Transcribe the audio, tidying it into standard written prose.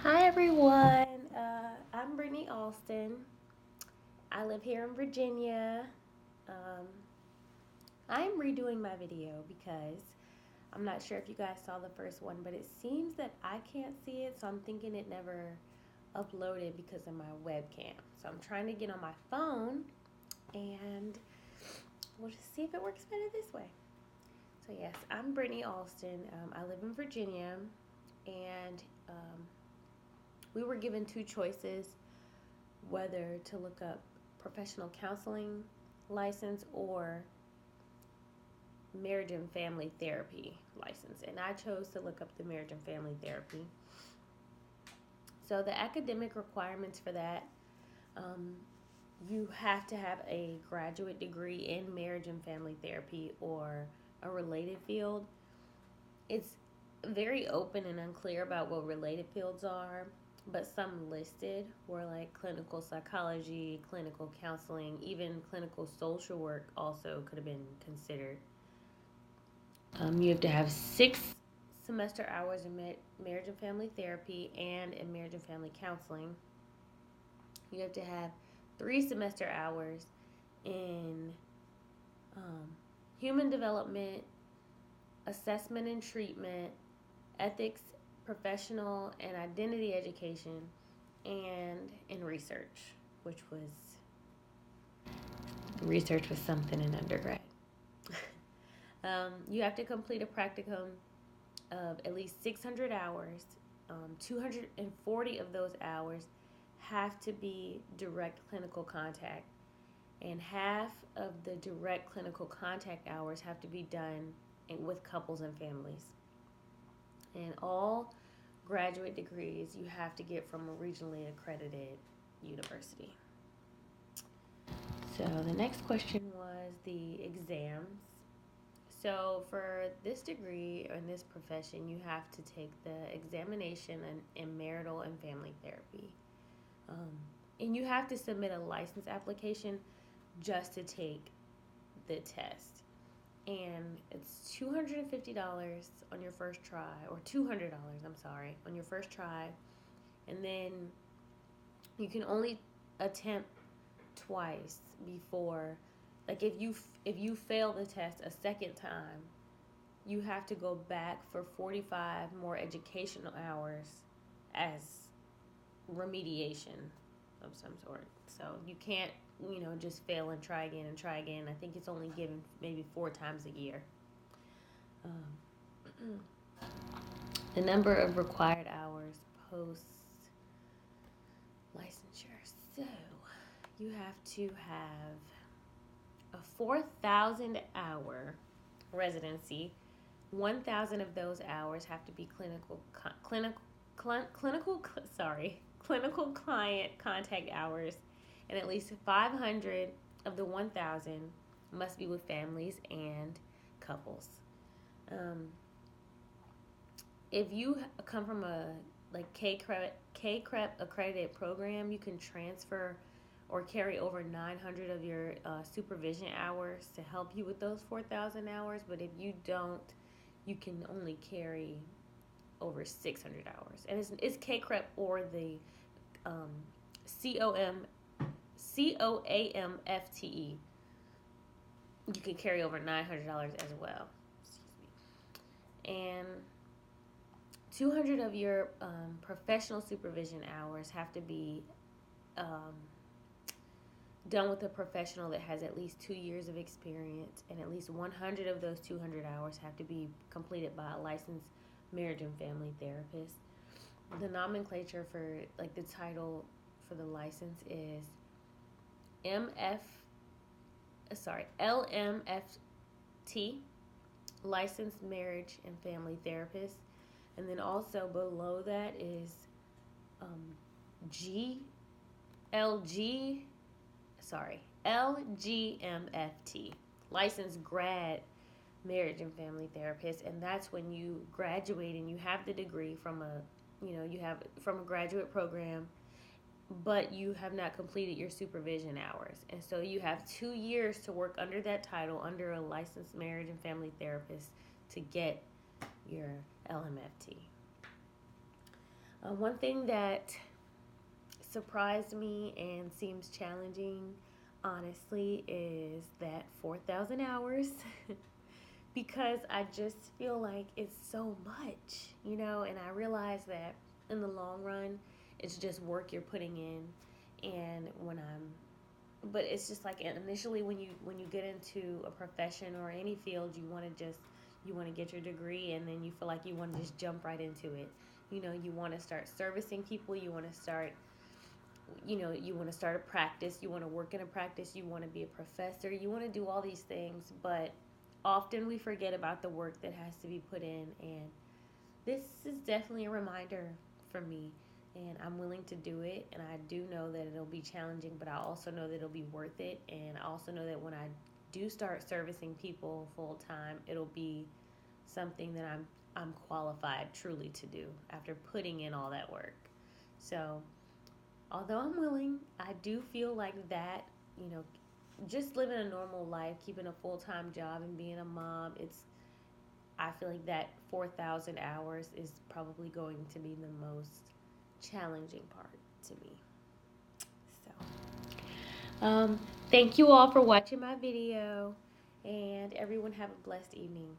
Hi everyone, I'm Brittany Alston. I live here in Virginia. Um, I'm redoing my video because I'm not sure if you guys saw the first one, but it seems that I can't see it, so I'm thinking it never uploaded because of my webcam. So I'm trying to get on my phone and we'll just see if it works better this way. So, yes, I'm Brittany Alston. I live in Virginia and we were given two choices whether to look up professional counseling license or marriage and family therapy license. And I chose to look up the marriage and family therapy. So, the academic requirements for that, um, you have to have a graduate degree in marriage and family therapy or a related field. It's very open and unclear about what related fields are, but some listed were like clinical psychology, clinical counseling, even clinical social work also could have been considered. You have to have 6 semester hours in marriage and family therapy and in marriage and family counseling. You have to have 3 semester hours in um, human development, assessment and treatment, ethics, professional and identity education, and in research was something in undergrad. You have to complete a practicum of at least 600 hours. 240 of those hours have to be direct clinical contact, and half of the direct clinical contact hours have to be done with couples and families. And all graduate degrees you have to get from a regionally accredited university. So the next question was the exams. So for this degree or in this profession, you have to take the examination in marital and family therapy. Um, and you have to submit a license application just to take the test. And it's $250 on your first try, or $200, I'm sorry, on your first try. And then you can only attempt twice before, like if you fail the test a second time, you have to go back for 45 more educational hours as remediation of some sort. So you can't, just fail and try again and try again. I think it's only given maybe 4 times a year. The number of required hours post licensure. So you have to have a 4,000 hour residency. 1,000 of those hours have to be clinical client contact hours, and at least 500 of the 1,000 must be with families and couples. If you come from a K-CREP accredited program, you can transfer or carry over 900 of your supervision hours to help you with those 4,000 hours. But if you don't, you can only carry over 600 hours. And it's K-CREP or the COAMFTE. You can carry over $900 as well. And 200 of your professional supervision hours have to be done with a professional that has at least 2 years of experience, and at least 100 of those 200 hours have to be completed by a licensed marriage and family therapist. The nomenclature for the title for the license is LMFT, licensed marriage and family therapist. And then also below that is LGMFT, licensed grad marriage and family therapist. And that's when you graduate and you have the degree from a graduate program, but you have not completed your supervision hours. And so you have 2 years to work under that title, under a licensed marriage and family therapist, to get your LMFT. One thing that surprised me and seems challenging, honestly, is that 4,000 hours. Because I just feel like it's so much, and I realize that in the long run, it's just work you're putting in. And but it's just like initially when you get into a profession or any field, you want to get your degree, and then you feel like you want to just jump right into it. You want to start servicing people, you want to start you want to start a practice, you want to work in a practice, you want to be a professor, you want to do all these things, but often we forget about the work that has to be put in. And this is definitely a reminder for me, and I'm willing to do it. And I do know that it'll be challenging, but I also know that it'll be worth it. And I also know that when I do start servicing people full time, it'll be something that I'm qualified truly to do after putting in all that work. So although I'm willing, I do feel like that, you know, just living a normal life, keeping a full time job, and being a mom, I feel like that 4,000 hours is probably going to be the most challenging part to me. So, thank you all for watching my video, and everyone have a blessed evening.